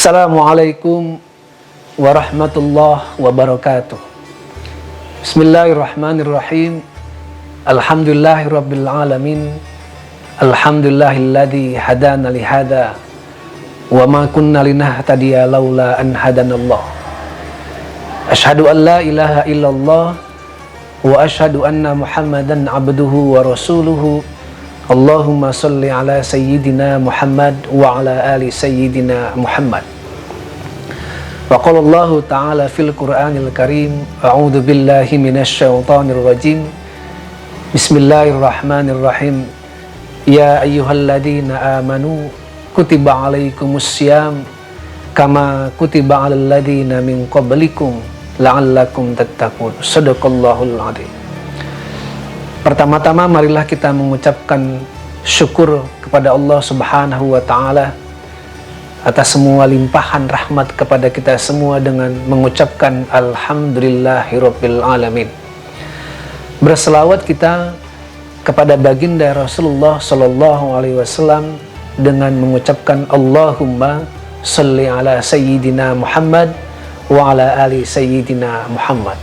Assalamualaikum warahmatullahi wabarakatuh. Bismillahirrahmanirrahim. Alhamdulillahirabbil alamin. Alhamdulillahilladzi hadana lihada wa ma kunna linahtadiya laula an hadanallah. Asyhadu an la ilaha illallah wa asyhadu anna Muhammadan abduhu wa rasuluhu. Allahumma salli ala sayyidina Muhammad wa ala ali sayyidina Muhammad. Wa qala Allah ta'ala fil Qur'anil Karim, a'udzu billahi minasy syaithanir rajim. Bismillahirrahmanirrahim. Ya ayyuhalladzina amanu kutiba alaikumus syiyam kama kutiba alal ladzina min qablikum la'allakum tattaqun. Shadaqallahul adzim. Pertama-tama marilah kita mengucapkan syukur kepada Allah Subhanahu wa Ta'ala atas semua limpahan rahmat kepada kita semua dengan mengucapkan Alhamdulillahirabbil alamin. Berselawat kita kepada baginda Rasulullah sallallahu alaihi wasallam dengan mengucapkan Allahumma shalli ala sayyidina Muhammad wa ala ali sayyidina Muhammad.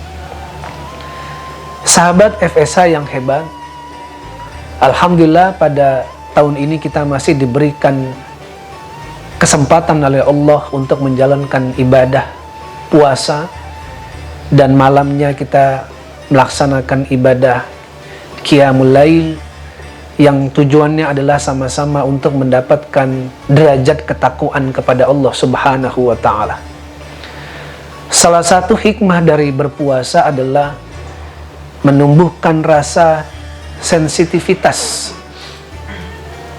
Sahabat FSH yang hebat, alhamdulillah pada tahun ini kita masih diberikan kesempatan oleh Allah untuk menjalankan ibadah puasa, dan malamnya kita melaksanakan ibadah Qiyamul Lail yang tujuannya adalah sama-sama untuk mendapatkan derajat ketakwaan kepada Allah Subhanahu wa Ta'ala. Salah satu hikmah dari berpuasa adalah menumbuhkan rasa sensitivitas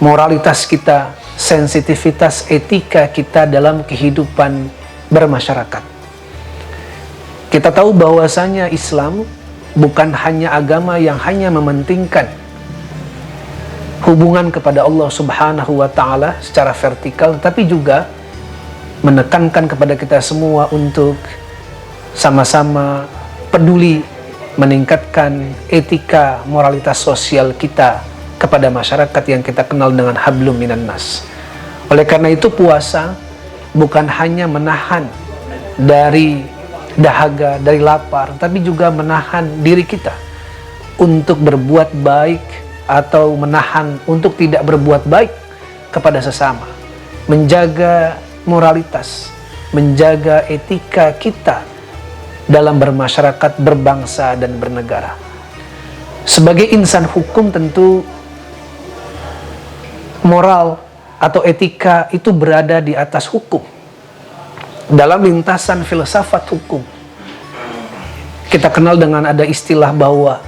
moralitas kita, sensitivitas etika kita dalam kehidupan bermasyarakat. Kita tahu bahwasanya Islam bukan hanya agama yang hanya mementingkan hubungan kepada Allah Subhanahu wa Ta'ala secara vertikal, tapi juga menekankan kepada kita semua untuk sama-sama peduli meningkatkan etika moralitas sosial kita kepada masyarakat yang kita kenal dengan hablum minan nas. Oleh karena itu puasa bukan hanya menahan dari dahaga, dari lapar, tapi juga menahan diri kita untuk berbuat baik atau menahan untuk tidak berbuat baik kepada sesama, menjaga moralitas, menjaga etika kita dalam bermasyarakat, berbangsa, dan bernegara. Sebagai insan hukum tentu moral atau etika itu berada di atas hukum. Dalam lintasan filsafat hukum, kita kenal dengan ada istilah bahwa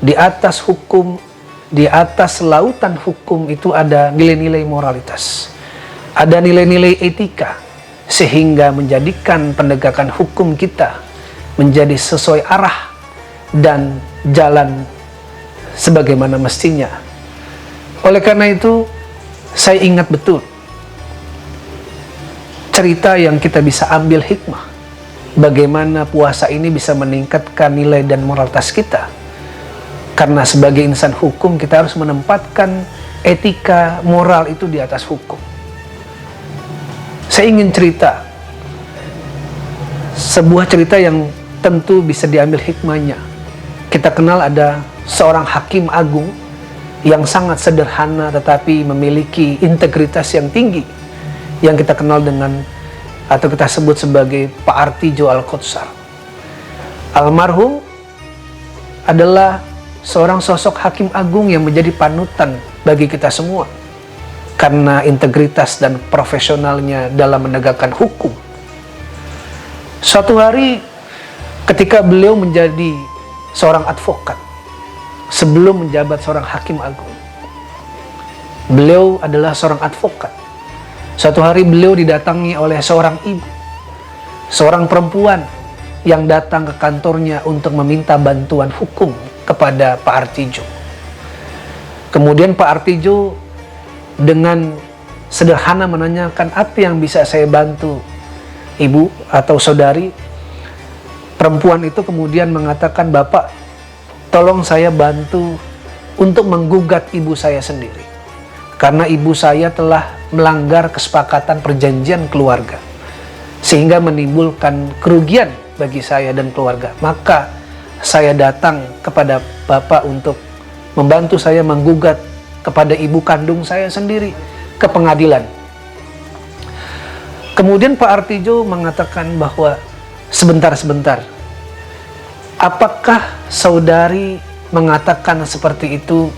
di atas hukum, di atas lautan hukum itu ada nilai-nilai moralitas, ada nilai-nilai etika, sehingga menjadikan penegakan hukum kita menjadi sesuai arah dan jalan sebagaimana mestinya. Oleh karena itu, saya ingat betul cerita yang kita bisa ambil hikmah bagaimana puasa ini bisa meningkatkan nilai dan moralitas kita. Karena sebagai insan hukum kita harus menempatkan etika moral itu di atas hukum. Saya ingin cerita sebuah cerita yang tentu bisa diambil hikmahnya. Kita kenal ada seorang hakim agung yang sangat sederhana tetapi memiliki integritas yang tinggi, yang kita kenal dengan atau kita sebut sebagai Pak Artijo Al-Qotsar. Almarhum adalah seorang sosok hakim agung yang menjadi panutan bagi kita semua karena integritas dan profesionalnya dalam menegakkan hukum. Suatu hari ketika beliau menjadi seorang advokat, sebelum menjabat seorang hakim agung, beliau adalah seorang advokat. Suatu hari beliau didatangi oleh seorang ibu, seorang perempuan yang datang ke kantornya untuk meminta bantuan hukum kepada Pak Artijo. Kemudian Pak Artijo dengan sederhana menanyakan, apa yang bisa saya bantu ibu atau saudari? Perempuan itu kemudian mengatakan, Bapak, tolong saya bantu untuk menggugat ibu saya sendiri. Karena ibu saya telah melanggar kesepakatan perjanjian keluarga. sehingga menimbulkan kerugian bagi saya dan keluarga, maka saya datang kepada Bapak untuk membantu saya menggugat kepada ibu kandung saya sendiri ke pengadilan. Kemudian Pak Artijo mengatakan bahwa sebentar, apakah saudari mengatakan seperti itu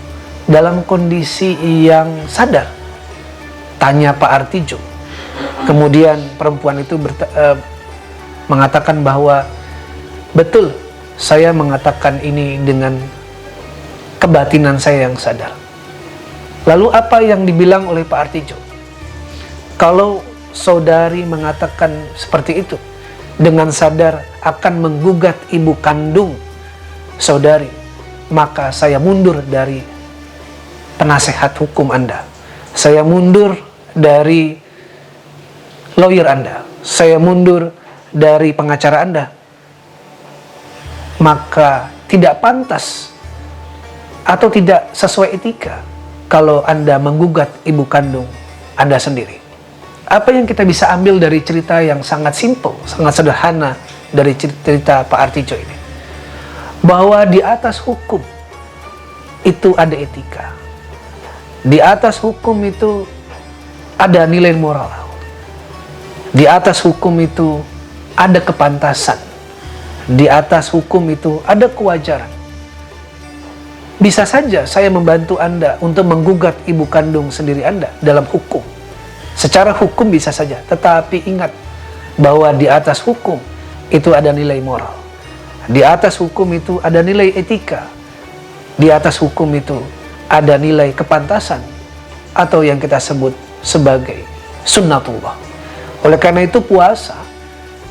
dalam kondisi yang sadar? Tanya Pak Artijo. Kemudian perempuan itu mengatakan bahwa betul, saya mengatakan ini dengan kebatinan saya yang sadar. Lalu apa yang dibilang oleh Pak Artijo? Kalau saudari mengatakan seperti itu dengan sadar akan menggugat ibu kandung saudari, maka saya mundur dari penasehat hukum Anda. Saya mundur dari lawyer Anda. Saya mundur dari pengacara Anda. Maka tidak pantas atau tidak sesuai etika kalau Anda menggugat ibu kandung Anda sendiri. Apa yang kita bisa ambil dari cerita yang sangat simple, sangat sederhana dari cerita Pak Artijo ini? Bahwa di atas hukum itu ada etika. Di atas hukum itu ada nilai moral. Di atas hukum itu ada kepantasan. Di atas hukum itu ada kewajaran. Bisa saja saya membantu Anda untuk menggugat ibu kandung sendiri Anda dalam hukum. Secara hukum bisa saja, tetapi ingat bahwa di atas hukum itu ada nilai moral. Di atas hukum itu ada nilai etika. Di atas hukum itu ada nilai kepantasan atau yang kita sebut sebagai sunnatullah. Oleh karena itu puasa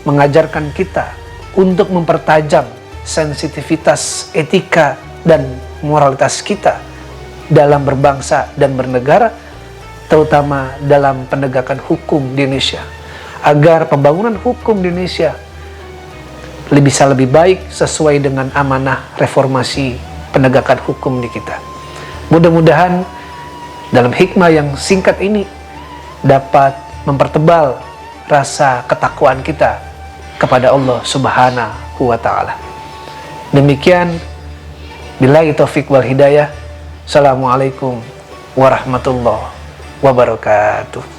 mengajarkan kita untuk mempertajam sensitivitas etika dan moralitas kita dalam berbangsa dan bernegara, terutama dalam penegakan hukum di Indonesia, agar pembangunan hukum di Indonesia bisa lebih baik sesuai dengan amanah reformasi penegakan hukum di kita. Mudah-mudahan dalam hikmah yang singkat ini dapat mempertebal rasa ketakwaan kita kepada Allah Subhanahu wa Ta'ala. Demikian, billahi taufik wal hidayah. Assalamualaikum warahmatullahi wabarakatuh.